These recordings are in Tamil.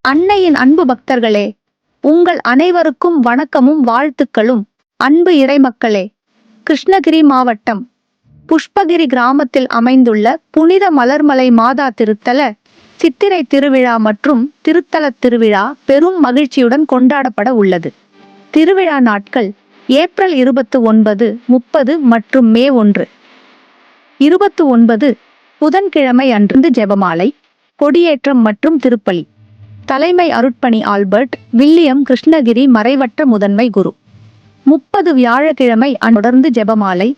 அன்னையின் அன்பு பக்தர்களே, உங்கள் அனைவருக்கும் வணக்கமும் வாழ்த்துக்களும். அன்பு இறைமக்களே, கிருஷ்ணகிரி மாவட்டம் புஷ்பகிரி கிராமத்தில் அமைந்துள்ள புனித மலர்மலை மாதா திருத்தல சித்திரை திருவிழா மற்றும் திருத்தல திருவிழா பெரும் மகிழ்ச்சியுடன் கொண்டாடப்பட உள்ளது. திருவிழா நாட்கள் ஏப்ரல் 29, 30 மற்றும் மே 1. 29 புதன்கிழமை அன்று ஜெபமாலை, கொடியேற்றம் மற்றும் திருப்பலி. தலைமை அருட்பணி ஆல்பர்ட் வில்லியம், கிருஷ்ணகிரி மறைவட்ட முதன்மை குரு. 30 வியாழக்கிழமை தொடர்ந்து ஜெபமாலை,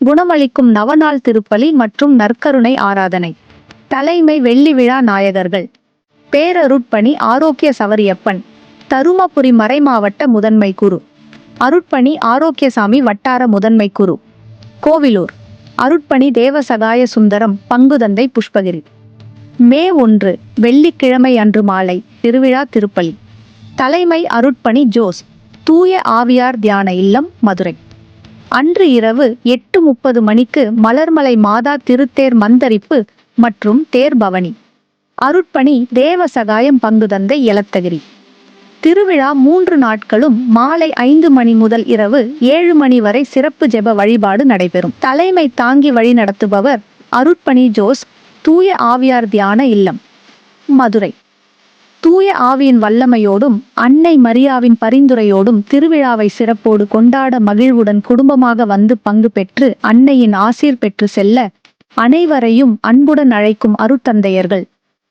குணமளிக்கும் நவநாள் திருப்பலி மற்றும் நற்கருணை ஆராதனை. தலைமை வெள்ளி விழா நாயகர்கள்: பேரருட்பணி ஆரோக்கிய சவரியப்பன், தருமபுரி மறைமாவட்ட முதன்மை குரு. அருட்பணி ஆரோக்கியசாமி, வட்டார முதன்மை குரு, கோவிலூர். அருட்பணி தேவசகாய சுந்தரம், பங்குதந்தை, புஷ்பகிரி. மே 1 வெள்ளிக்கிழமை அன்று மாலை திருவிழா திருப்பலி. தலைமை அருட்பணி ஜோஸ், தூய ஆவியார் தியான இல்லம், மதுரை. அன்று இரவு 8:30 மணிக்கு மலர்மலை மாதா திருத்தேர் மந்தரிப்பு மற்றும் தேர் பவனி. அருட்பணி தேவசகாயம், பங்குதந்தை, எலத்தகிரி. திருவிழா 3 நாட்களும் மாலை 5 மணி முதல் இரவு 7 மணி வரை சிறப்பு ஜெப வழிபாடு நடைபெறும். தலைமை தாங்கி வழிநடத்துபவர் அருட்பணி ஜோஸ், தூய ஆவியார் தியான இல்லம், மதுரை. தூய ஆவியின் வல்லமையோடும் அன்னை மரியாவின் பரிந்துரையோடும் திருவிழாவை சிறப்போடு கொண்டாட மகிழ்வுடன் குடும்பமாக வந்து பங்கு பெற்று அன்னையின் ஆசீர் பெற்று செல்ல அனைவரையும் அன்புடன் அழைக்கும் அருட்தந்தையர்கள்,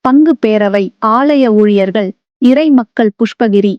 பங்கு பேரவை, ஆலய ஊழியர்கள், இறை மக்கள், புஷ்பகிரி